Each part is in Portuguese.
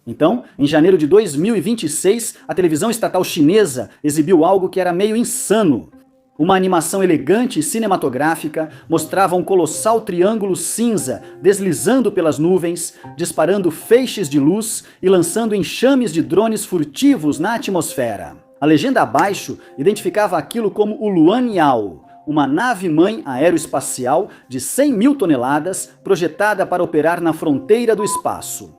Então, em janeiro de 2026, a televisão estatal chinesa exibiu algo que era meio insano. Uma animação elegante e cinematográfica mostrava um colossal triângulo cinza deslizando pelas nuvens, disparando feixes de luz e lançando enxames de drones furtivos na atmosfera. A legenda abaixo identificava aquilo como o Luanyao, uma nave-mãe aeroespacial de 100 mil toneladas projetada para operar na fronteira do espaço.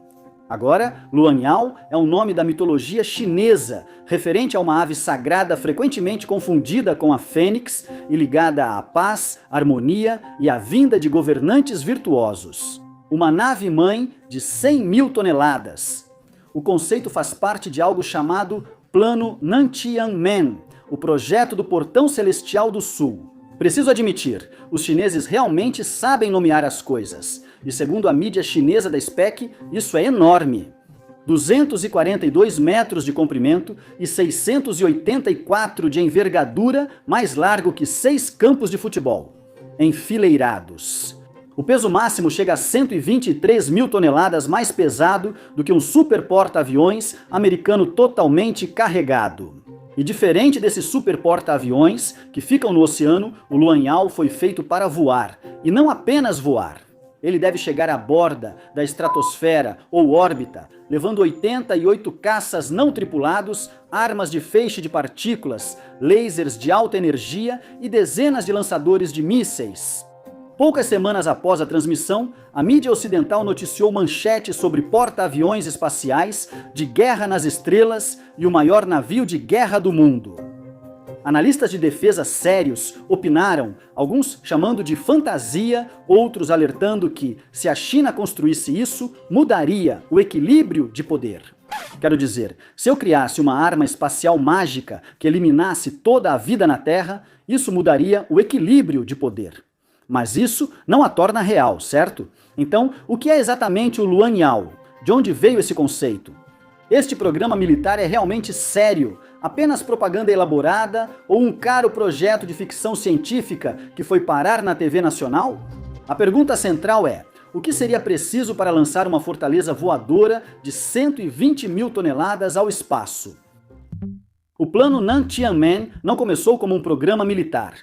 Agora, Luanyao é um nome da mitologia chinesa, referente a uma ave sagrada frequentemente confundida com a fênix e ligada à paz, harmonia e à vinda de governantes virtuosos. Uma nave-mãe de 100 mil toneladas. O conceito faz parte de algo chamado Plano Nantianmen, o projeto do Portão Celestial do Sul. Preciso admitir, os chineses realmente sabem nomear as coisas. E segundo a mídia chinesa da SPEC, isso é enorme. 242 metros de comprimento e 684 de envergadura, mais largo que 6 campos de futebol, enfileirados. O peso máximo chega a 123 mil toneladas, mais pesado do que um super porta-aviões americano totalmente carregado. E diferente desses super porta-aviões que ficam no oceano, o Luanyao foi feito para voar, e não apenas voar. Ele deve chegar à borda da estratosfera ou órbita, levando 88 caças não tripulados, armas de feixe de partículas, lasers de alta energia e dezenas de lançadores de mísseis. Poucas semanas após a transmissão, a mídia ocidental noticiou manchetes sobre porta-aviões espaciais, de guerra nas estrelas e o maior navio de guerra do mundo. Analistas de defesa sérios opinaram, alguns chamando de fantasia, outros alertando que, se a China construísse isso, mudaria o equilíbrio de poder. Quero dizer, se eu criasse uma arma espacial mágica que eliminasse toda a vida na Terra, isso mudaria o equilíbrio de poder. Mas isso não a torna real, certo? Então, o que é exatamente o Luanyao? De onde veio esse conceito? Este programa militar é realmente sério? Apenas propaganda elaborada ou um caro projeto de ficção científica que foi parar na TV nacional? A pergunta central é: o que seria preciso para lançar uma fortaleza voadora de 120 mil toneladas ao espaço? O plano Nantianmen não começou como um programa militar.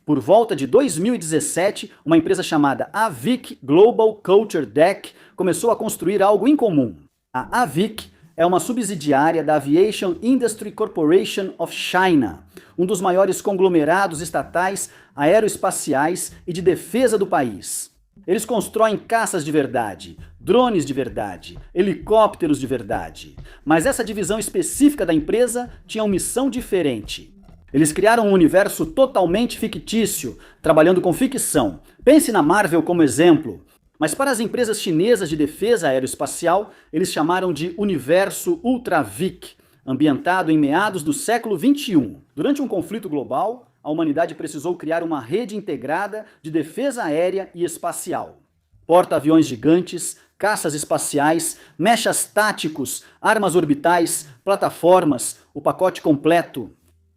Por volta de 2017, uma empresa chamada AVIC Global Culture Deck começou a construir algo incomum. A AVIC é uma subsidiária da Aviation Industry Corporation of China, um dos maiores conglomerados estatais aeroespaciais e de defesa do país. Eles constroem caças de verdade, drones de verdade, helicópteros de verdade. Mas essa divisão específica da empresa tinha uma missão diferente. Eles criaram um universo totalmente fictício, trabalhando com ficção. Pense na Marvel como exemplo. Mas para as empresas chinesas de defesa aeroespacial, eles chamaram de Universo UltraVic, ambientado em meados do século XXI. Durante um conflito global, a humanidade precisou criar uma rede integrada de defesa aérea e espacial. Porta-aviões gigantes, caças espaciais, mechas táticos, armas orbitais, plataformas, o pacote completo.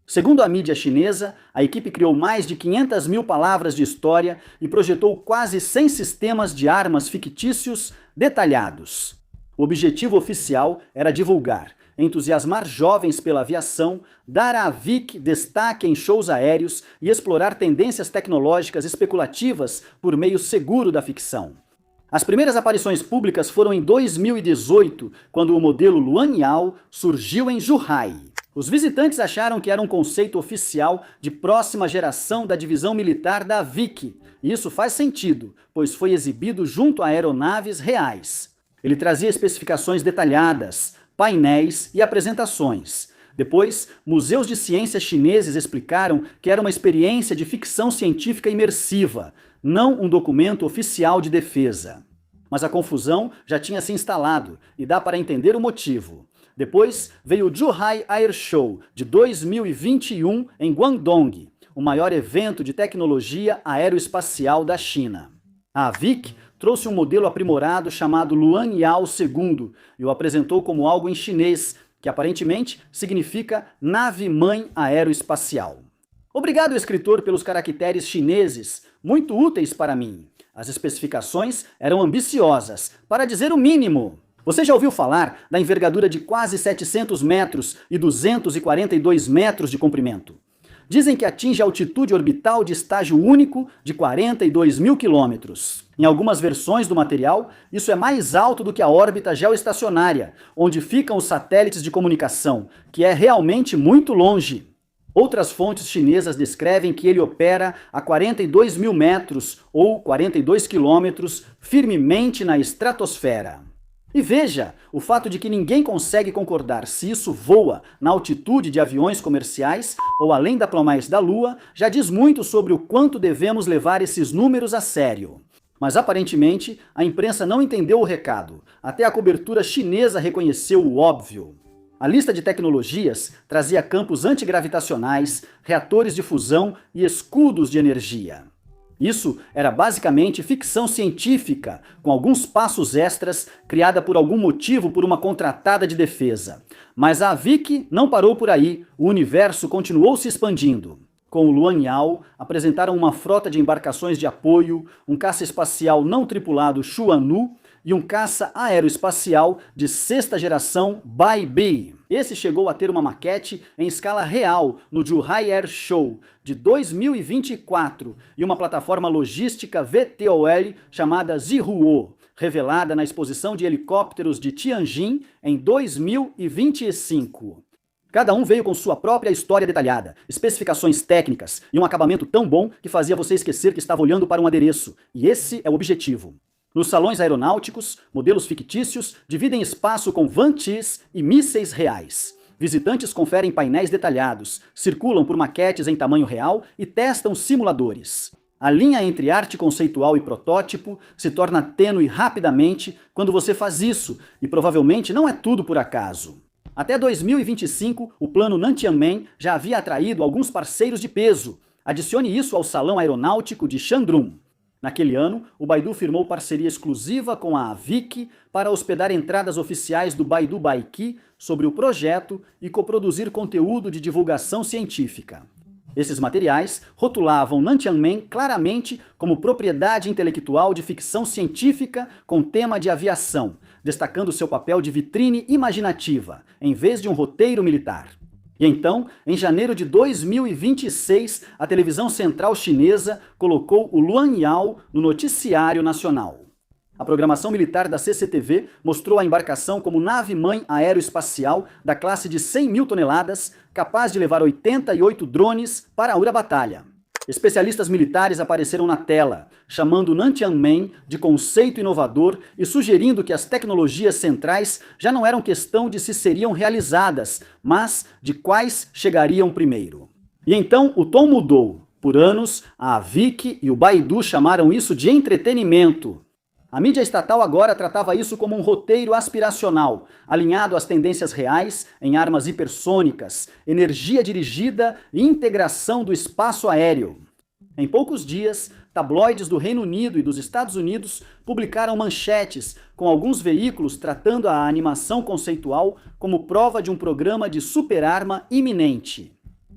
Segundo a mídia chinesa, a equipe criou mais de 500 mil palavras de história e projetou quase 100 sistemas de armas fictícios detalhados. O objetivo oficial era divulgar, entusiasmar jovens pela aviação, dar à AVIC destaque em shows aéreos e explorar tendências tecnológicas especulativas por meio seguro da ficção. As primeiras aparições públicas foram em 2018, quando o modelo Luanyao surgiu em Zhuhai. Os visitantes acharam que era um conceito oficial de próxima geração da divisão militar da AVIC, e isso faz sentido, pois foi exibido junto a aeronaves reais. Ele trazia especificações detalhadas, painéis e apresentações. Depois, museus de ciência chineses explicaram que era uma experiência de ficção científica imersiva, não um documento oficial de defesa. Mas a confusão já tinha se instalado, e dá para entender o motivo. Depois veio o Zhuhai Air Show de 2021 em Guangdong, o maior evento de tecnologia aeroespacial da China. A AVIC trouxe um modelo aprimorado chamado Luanyao II e o apresentou como algo em chinês, que aparentemente significa nave-mãe aeroespacial. Obrigado, escritor, pelos caracteres chineses, muito úteis para mim. As especificações eram ambiciosas, para dizer o mínimo. Você já ouviu falar da envergadura de quase 700 metros e 242 metros de comprimento? Dizem que atinge a altitude orbital de estágio único de 42 mil quilômetros. Em algumas versões do material, isso é mais alto do que a órbita geoestacionária, onde ficam os satélites de comunicação, que é realmente muito longe. Outras fontes chinesas descrevem que ele opera a 42 mil metros, ou 42 quilômetros, firmemente na estratosfera. E veja, o fato de que ninguém consegue concordar se isso voa na altitude de aviões comerciais ou além da plumagem da Lua, já diz muito sobre o quanto devemos levar esses números a sério. Mas aparentemente, a imprensa não entendeu o recado. Até a cobertura chinesa reconheceu o óbvio. A lista de tecnologias trazia campos antigravitacionais, reatores de fusão e escudos de energia. Isso era basicamente ficção científica, com alguns passos extras, criada por algum motivo por uma contratada de defesa. Mas a Vicky não parou por aí, o universo continuou se expandindo. Com o Luanyao, apresentaram uma frota de embarcações de apoio, um caça espacial não tripulado Xuanlu e um caça aeroespacial de sexta geração Baibei. Esse chegou a ter uma maquete em escala real no Zhuhai Air Show de 2024 e uma plataforma logística VTOL chamada Zihuo, revelada na exposição de helicópteros de Tianjin em 2025. Cada um veio com sua própria história detalhada, especificações técnicas e um acabamento tão bom que fazia você esquecer que estava olhando para um adereço. E esse é o objetivo. Nos salões aeronáuticos, modelos fictícios dividem espaço com vantis e mísseis reais. Visitantes conferem painéis detalhados, circulam por maquetes em tamanho real e testam simuladores. A linha entre arte conceitual e protótipo se torna tênue rapidamente quando você faz isso, e provavelmente não é tudo por acaso. Até 2025, o plano Nantianmen já havia atraído alguns parceiros de peso. Adicione isso ao Salão Aeronáutico de Shandong. Naquele ano, o Baidu firmou parceria exclusiva com a Vicky para hospedar entradas oficiais do Baidu Baiki sobre o projeto e coproduzir conteúdo de divulgação científica. Esses materiais rotulavam Nantianmen claramente como propriedade intelectual de ficção científica com tema de aviação, destacando seu papel de vitrine imaginativa, em vez de um roteiro militar. E então, em janeiro de 2026, a televisão central chinesa colocou o Luanyao no noticiário nacional. A programação militar da CCTV mostrou a embarcação como nave-mãe aeroespacial da classe de 100 mil toneladas, capaz de levar 88 drones para a batalha. Especialistas militares apareceram na tela, chamando Nantianmen de conceito inovador e sugerindo que as tecnologias centrais já não eram questão de se seriam realizadas, mas de quais chegariam primeiro. E então o tom mudou. Por anos, a Vicky e o Baidu chamaram isso de entretenimento. A mídia estatal agora tratava isso como um roteiro aspiracional, alinhado às tendências reais em armas hipersônicas, energia dirigida e integração do espaço aéreo. Em poucos dias, tabloides do Reino Unido e dos Estados Unidos publicaram manchetes com alguns veículos tratando a animação conceitual como prova de um programa de superarma iminente.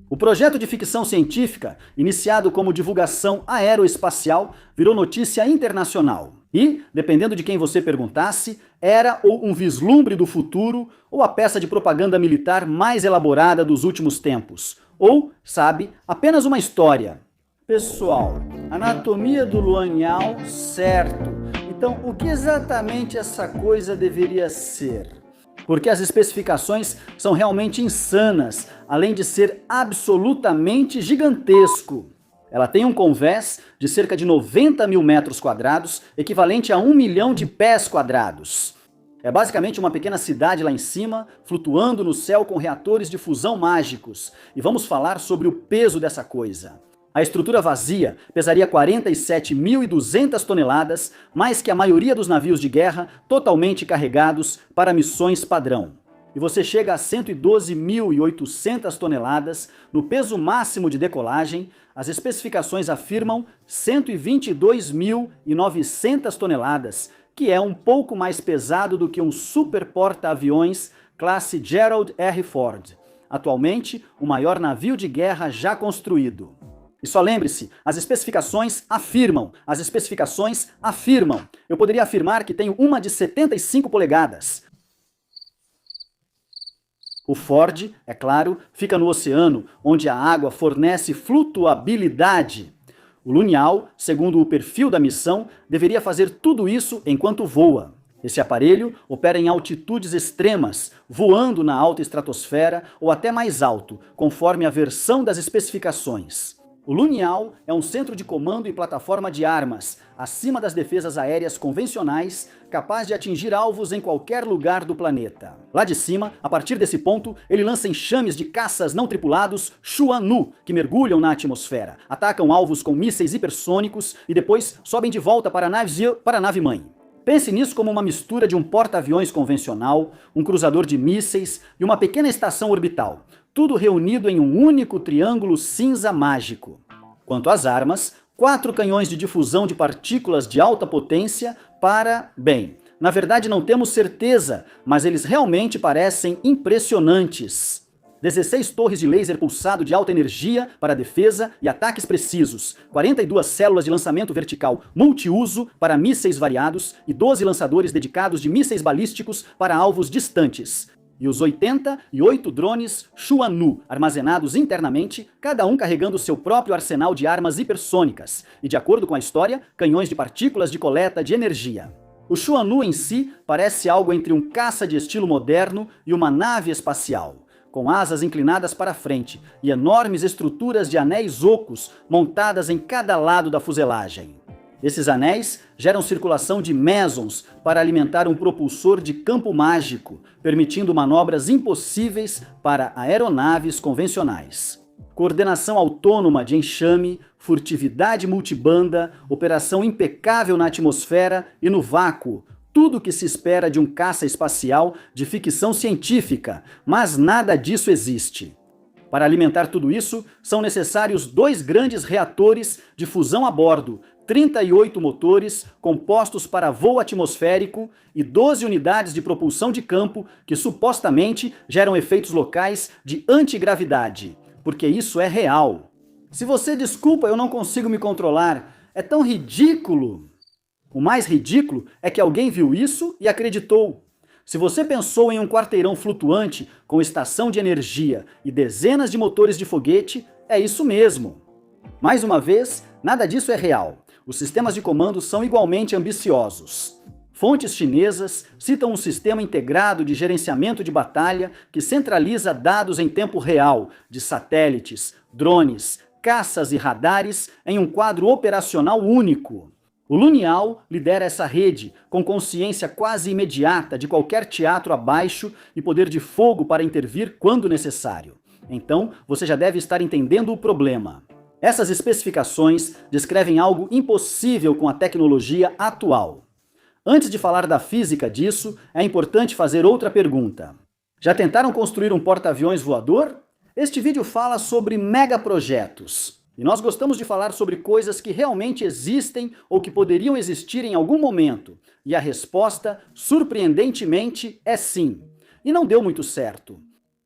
O projeto de ficção científica, iniciado como divulgação aeroespacial, virou notícia internacional. E, dependendo de quem você perguntasse, era ou um vislumbre do futuro ou a peça de propaganda militar mais elaborada dos últimos tempos. Ou, sabe, apenas uma história. Pessoal, anatomia do Luanyao, certo. Então, o que exatamente essa coisa deveria ser? Porque as especificações são realmente insanas, além de ser absolutamente gigantesco. Ela tem um convés de cerca de 90 mil metros quadrados, equivalente a 1 milhão de pés quadrados. É basicamente uma pequena cidade lá em cima, flutuando no céu com reatores de fusão mágicos. E vamos falar sobre o peso dessa coisa. A estrutura vazia pesaria 47.200 toneladas, mais que a maioria dos navios de guerra totalmente carregados para missões padrão. E você chega a 112.800 toneladas no peso máximo de decolagem. As especificações afirmam 122.900 toneladas, que é um pouco mais pesado do que um super porta-aviões classe Gerald R. Ford, atualmente o maior navio de guerra já construído. E só lembre-se, as especificações afirmam. Eu poderia afirmar que tenho uma de 75 polegadas, O Ford, é claro, fica no oceano, onde a água fornece flutuabilidade. O Lunial, segundo o perfil da missão, deveria fazer tudo isso enquanto voa. Esse aparelho opera em altitudes extremas, voando na alta estratosfera ou até mais alto, conforme a versão das especificações. O Lunial é um centro de comando e plataforma de armas, acima das defesas aéreas convencionais, capaz de atingir alvos em qualquer lugar do planeta. Lá de cima, a partir desse ponto, ele lança enxames de caças não tripulados Chuanu, que mergulham na atmosfera, atacam alvos com mísseis hipersônicos e depois sobem de volta para a nave-mãe. Pense nisso como uma mistura de um porta-aviões convencional, um cruzador de mísseis e uma pequena estação orbital, tudo reunido em um único triângulo cinza mágico. Quanto às armas, 4 canhões de difusão de partículas de alta potência para... Bem, na verdade não temos certeza, mas eles realmente parecem impressionantes. 16 torres de laser pulsado de alta energia para defesa e ataques precisos, 42 células de lançamento vertical multiuso para mísseis variados e 12 lançadores dedicados de mísseis balísticos para alvos distantes. E os 88 drones Chuanu, armazenados internamente, cada um carregando seu próprio arsenal de armas hipersônicas, e de acordo com a história, canhões de partículas de coleta de energia. O Chuanu em si parece algo entre um caça de estilo moderno e uma nave espacial, com asas inclinadas para frente e enormes estruturas de anéis ocos montadas em cada lado da fuselagem. Esses anéis geram circulação de mesons para alimentar um propulsor de campo mágico, permitindo manobras impossíveis para aeronaves convencionais. Coordenação autônoma de enxame, furtividade multibanda, operação impecável na atmosfera e no vácuo, tudo o que se espera de um caça espacial de ficção científica, mas nada disso existe. Para alimentar tudo isso, são necessários 2 grandes reatores de fusão a bordo, 38 motores compostos para voo atmosférico e 12 unidades de propulsão de campo que supostamente geram efeitos locais de antigravidade, porque isso é real. Se você desculpa, eu não consigo me controlar, é tão ridículo. O mais ridículo é que alguém viu isso e acreditou. Se você pensou em um quarteirão flutuante com estação de energia e dezenas de motores de foguete, é isso mesmo. Mais uma vez, nada disso é real. Os sistemas de comando são igualmente ambiciosos. Fontes chinesas citam um sistema integrado de gerenciamento de batalha que centraliza dados em tempo real de satélites, drones, caças e radares em um quadro operacional único. O Lunial lidera essa rede, com consciência quase imediata de qualquer teatro abaixo e poder de fogo para intervir quando necessário. Então, você já deve estar entendendo o problema. Essas especificações descrevem algo impossível com a tecnologia atual. Antes de falar da física disso, é importante fazer outra pergunta. Já tentaram construir um porta-aviões voador? Este vídeo fala sobre megaprojetos. E nós gostamos de falar sobre coisas que realmente existem ou que poderiam existir em algum momento. E a resposta, surpreendentemente, é sim. E não deu muito certo.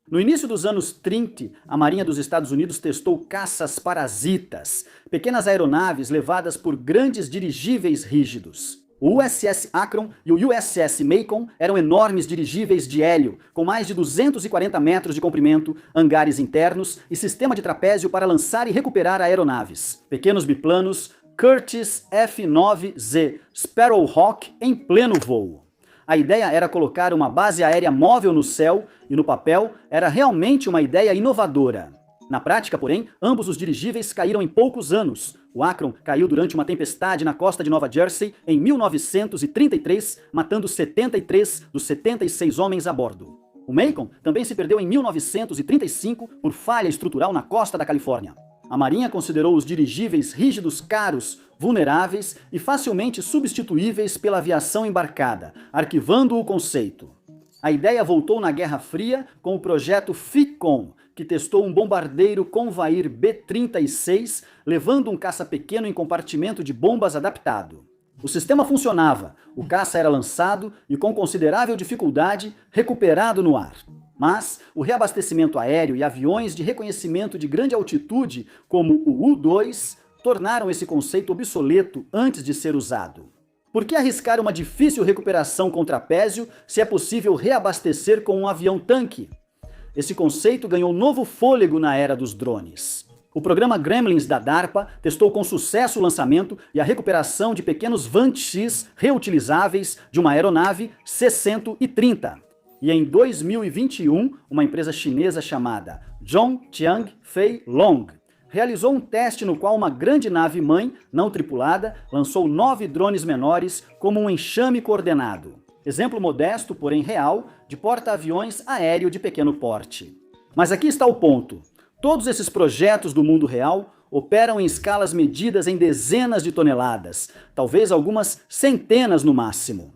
No início dos anos 30, a Marinha dos Estados Unidos testou caças parasitas, pequenas aeronaves levadas por grandes dirigíveis rígidos. O USS Akron e o USS Macon eram enormes dirigíveis de hélio, com mais de 240 metros de comprimento, hangares internos e sistema de trapézio para lançar e recuperar aeronaves. Pequenos biplanos Curtiss F-9Z Sparrowhawk em pleno voo. A ideia era colocar uma base aérea móvel no céu e no papel era realmente uma ideia inovadora. Na prática, porém, ambos os dirigíveis caíram em poucos anos. O Akron caiu durante uma tempestade na costa de Nova Jersey em 1933, matando 73 dos 76 homens a bordo. O Macon também se perdeu em 1935 por falha estrutural na costa da Califórnia. A Marinha considerou os dirigíveis rígidos caros, vulneráveis e facilmente substituíveis pela aviação embarcada, arquivando o conceito. A ideia voltou na Guerra Fria com o projeto FICOM, que testou um bombardeiro Convair B-36, levando um caça pequeno em compartimento de bombas adaptado. O sistema funcionava, o caça era lançado e, com considerável dificuldade, recuperado no ar. Mas o reabastecimento aéreo e aviões de reconhecimento de grande altitude, como o U-2, tornaram esse conceito obsoleto antes de ser usado. Por que arriscar uma difícil recuperação com trapézio se é possível reabastecer com um avião-tanque? esse conceito ganhou novo fôlego na era dos drones. O programa Gremlins da DARPA testou com sucesso o lançamento e a recuperação de pequenos Vant-X reutilizáveis de uma aeronave C-130. E em 2021, uma empresa chinesa chamada Zhongqiang Fei Long realizou um teste no qual uma grande nave-mãe, não tripulada, lançou 9 drones menores como um enxame coordenado. Exemplo modesto, porém real, de porta-aviões aéreo de pequeno porte. Mas aqui está o ponto. Todos esses projetos do mundo real operam em escalas medidas em dezenas de toneladas, talvez algumas centenas no máximo.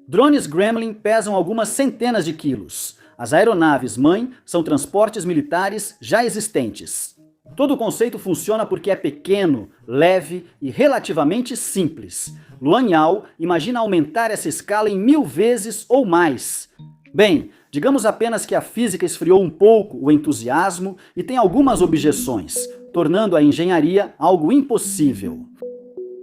Drones Gremlin pesam algumas centenas de quilos. As aeronaves-mãe são transportes militares já existentes. Todo o conceito funciona porque é pequeno, leve e relativamente simples. Luan Yao imagina aumentar essa escala em 1000 vezes ou mais. Bem, digamos apenas que a física esfriou um pouco o entusiasmo e tem algumas objeções, tornando a engenharia algo impossível.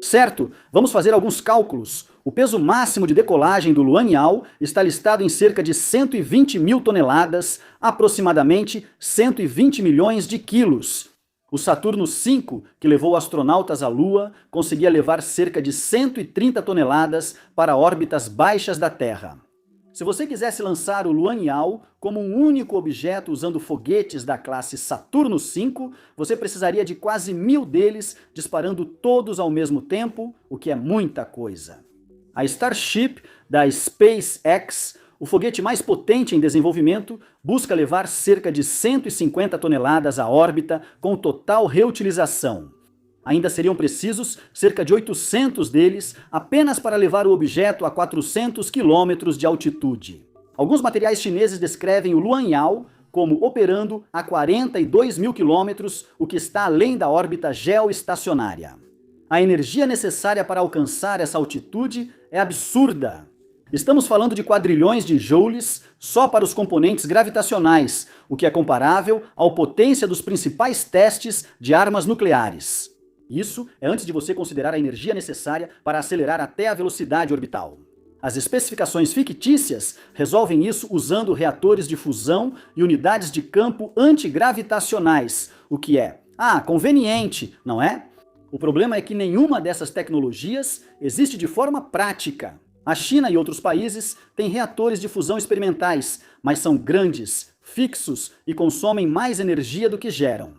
Certo, vamos fazer alguns cálculos. O peso máximo de decolagem do Luan Yao está listado em cerca de 120 mil toneladas, aproximadamente 120 milhões de quilos. O Saturno V, que levou astronautas à Lua, conseguia levar cerca de 130 toneladas para órbitas baixas da Terra. Se você quisesse lançar o Luan Yao como um único objeto usando foguetes da classe Saturno V, você precisaria de quase 1000 deles disparando todos ao mesmo tempo, o que é muita coisa. A Starship da SpaceX, o foguete mais potente em desenvolvimento, busca levar cerca de 150 toneladas à órbita com total reutilização. Ainda seriam precisos cerca de 800 deles apenas para levar o objeto a 400 quilômetros de altitude. Alguns materiais chineses descrevem o Luan Yao como operando a 42 mil quilômetros, o que está além da órbita geoestacionária. A energia necessária para alcançar essa altitude é absurda. Estamos falando de quadrilhões de joules só para os componentes gravitacionais, o que é comparável à potência dos principais testes de armas nucleares. Isso é antes de você considerar a energia necessária para acelerar até a velocidade orbital. As especificações fictícias resolvem isso usando reatores de fusão e unidades de campo antigravitacionais, o que é, conveniente, não é? O problema é que nenhuma dessas tecnologias existe de forma prática. A China e outros países têm reatores de fusão experimentais, mas são grandes, fixos e consomem mais energia do que geram.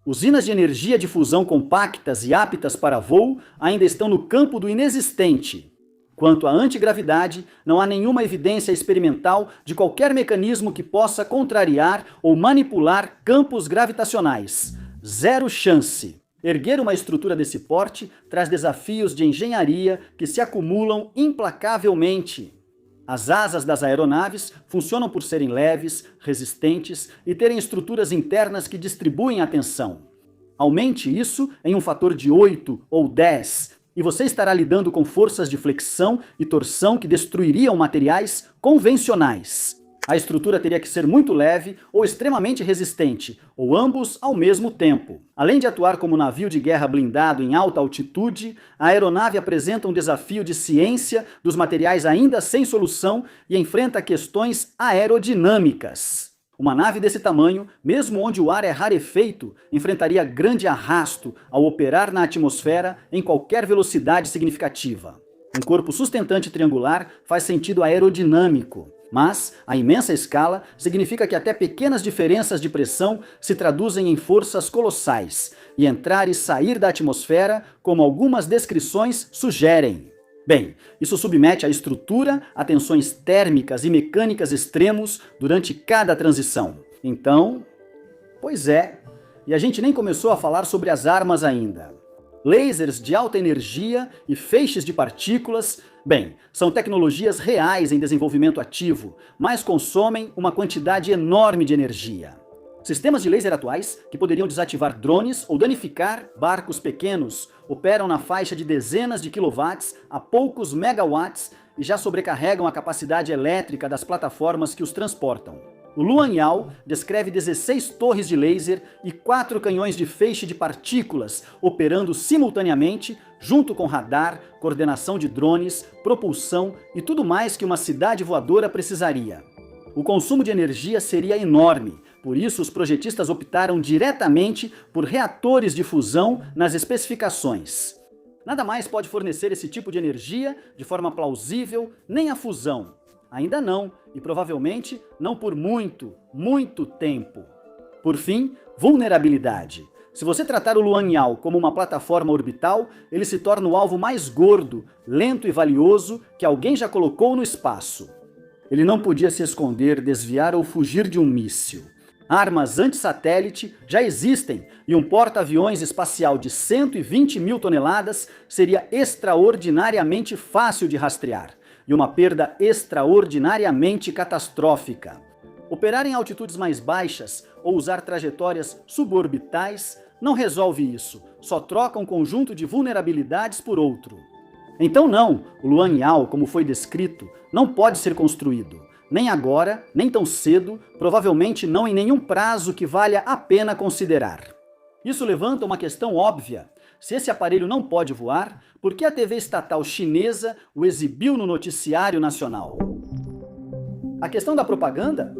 Usinas de energia de fusão compactas e aptas para voo ainda estão no campo do inexistente. Quanto à antigravidade, não há nenhuma evidência experimental de qualquer mecanismo que possa contrariar ou manipular campos gravitacionais. Zero chance. Erguer uma estrutura desse porte traz desafios de engenharia que se acumulam implacavelmente. As asas das aeronaves funcionam por serem leves, resistentes e terem estruturas internas que distribuem a tensão. Aumente isso em um fator de 8 ou 10, e você estará lidando com forças de flexão e torção que destruiriam materiais convencionais. A estrutura teria que ser muito leve ou extremamente resistente, ou ambos ao mesmo tempo. Além de atuar como navio de guerra blindado em alta altitude, a aeronave apresenta um desafio de ciência dos materiais ainda sem solução e enfrenta questões aerodinâmicas. Uma nave desse tamanho, mesmo onde o ar é rarefeito, enfrentaria grande arrasto ao operar na atmosfera em qualquer velocidade significativa. Um corpo sustentante triangular faz sentido aerodinâmico. Mas a imensa escala significa que até pequenas diferenças de pressão se traduzem em forças colossais, e entrar e sair da atmosfera, como algumas descrições sugerem. Bem, isso submete a estrutura a tensões térmicas e mecânicas extremos durante cada transição. Então, pois é, e a gente nem começou a falar sobre as armas ainda. Lasers de alta energia e feixes de partículas, bem, são tecnologias reais em desenvolvimento ativo, mas consomem uma quantidade enorme de energia. Sistemas de laser atuais, que poderiam desativar drones ou danificar barcos pequenos, operam na faixa de dezenas de quilowatts a poucos megawatts e já sobrecarregam a capacidade elétrica das plataformas que os transportam. O Luan Yao descreve 16 torres de laser e 4 canhões de feixe de partículas operando simultaneamente, junto com radar, coordenação de drones, propulsão e tudo mais que uma cidade voadora precisaria. O consumo de energia seria enorme, por isso os projetistas optaram diretamente por reatores de fusão nas especificações. Nada mais pode fornecer esse tipo de energia de forma plausível, nem a fusão. Ainda não, e provavelmente não por muito, muito tempo. Por fim, vulnerabilidade. Se você tratar o Luanyao como uma plataforma orbital, ele se torna o alvo mais gordo, lento e valioso que alguém já colocou no espaço. Ele não podia se esconder, desviar ou fugir de um míssil. Armas anti-satélite já existem e um porta-aviões espacial de 120 mil toneladas seria extraordinariamente fácil de rastrear e uma perda extraordinariamente catastrófica. Operar em altitudes mais baixas ou usar trajetórias suborbitais não resolve isso, só troca um conjunto de vulnerabilidades por outro. Então não, o Luanyao, como foi descrito, não pode ser construído. Nem agora, nem tão cedo, provavelmente não em nenhum prazo que valha a pena considerar. Isso levanta uma questão óbvia. Se esse aparelho não pode voar, por que a TV estatal chinesa o exibiu no noticiário nacional? A questão da propaganda?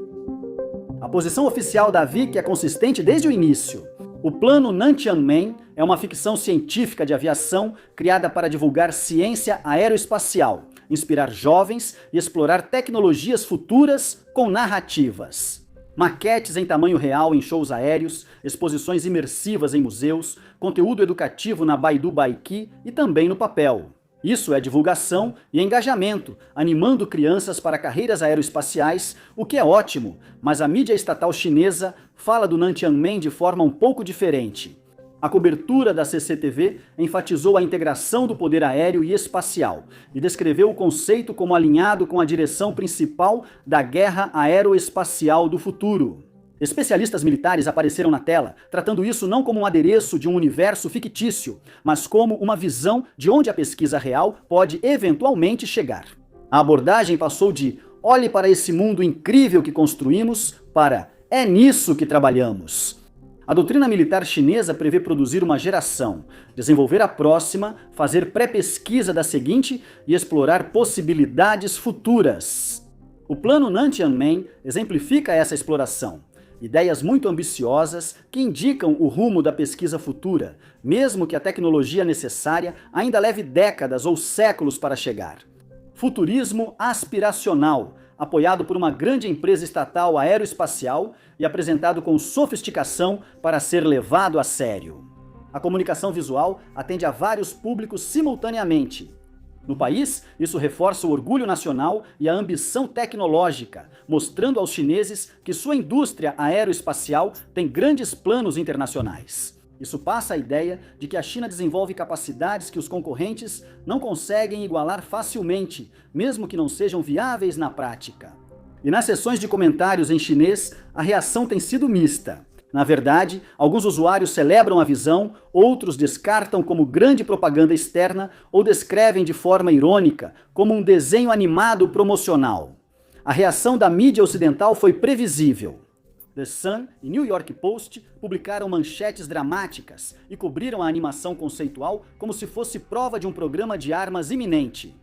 A posição oficial da VIC é consistente desde o início. O plano Nantianmen é uma ficção científica de aviação criada para divulgar ciência aeroespacial, inspirar jovens e explorar tecnologias futuras com narrativas. Maquetes em tamanho real em shows aéreos, exposições imersivas em museus, conteúdo educativo na Baidu Baiki e também no papel. Isso é divulgação e engajamento, animando crianças para carreiras aeroespaciais, o que é ótimo, mas a mídia estatal chinesa fala do Nantianmen de forma um pouco diferente. A cobertura da CCTV enfatizou a integração do poder aéreo e espacial e descreveu o conceito como alinhado com a direção principal da guerra aeroespacial do futuro. Especialistas militares apareceram na tela, tratando isso não como um adereço de um universo fictício, mas como uma visão de onde a pesquisa real pode eventualmente chegar. A abordagem passou de "olhe para esse mundo incrível que construímos" para "é nisso que trabalhamos". A doutrina militar chinesa prevê produzir uma geração, desenvolver a próxima, fazer pré-pesquisa da seguinte e explorar possibilidades futuras. O plano Nantianmen exemplifica essa exploração. Ideias muito ambiciosas que indicam o rumo da pesquisa futura, mesmo que a tecnologia necessária ainda leve décadas ou séculos para chegar. Futurismo aspiracional, apoiado por uma grande empresa estatal aeroespacial e apresentado com sofisticação para ser levado a sério. A comunicação visual atende a vários públicos simultaneamente. No país, isso reforça o orgulho nacional e a ambição tecnológica, mostrando aos chineses que sua indústria aeroespacial tem grandes planos internacionais. Isso passa a ideia de que a China desenvolve capacidades que os concorrentes não conseguem igualar facilmente, mesmo que não sejam viáveis na prática. E nas sessões de comentários em chinês, a reação tem sido mista. Na verdade, alguns usuários celebram a visão, outros descartam como grande propaganda externa ou descrevem de forma irônica, como um desenho animado promocional. A reação da mídia ocidental foi previsível. The Sun e New York Post publicaram manchetes dramáticas e cobriram a animação conceitual como se fosse prova de um programa de armas iminente.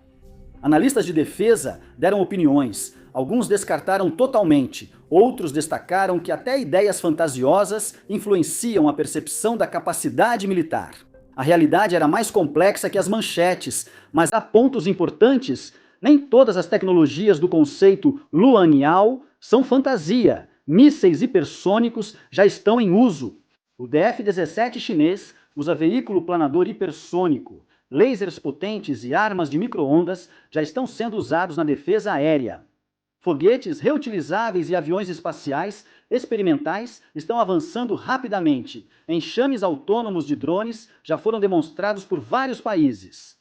Analistas de defesa deram opiniões, alguns descartaram totalmente, outros destacaram que até ideias fantasiosas influenciam a percepção da capacidade militar. A realidade era mais complexa que as manchetes, mas há pontos importantes. Nem todas as tecnologias do conceito Luanyao são fantasia. Mísseis hipersônicos já estão em uso. O DF-17 chinês usa veículo planador hipersônico. Lasers potentes e armas de micro-ondas já estão sendo usados na defesa aérea. Foguetes reutilizáveis e aviões espaciais experimentais estão avançando rapidamente. Enxames autônomos de drones já foram demonstrados por vários países.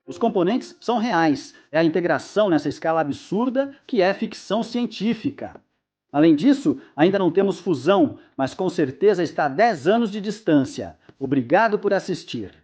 Os componentes são reais, é a integração nessa escala absurda que é ficção científica. Além disso, ainda não temos fusão, mas com certeza está a 10 anos de distância. Obrigado por assistir.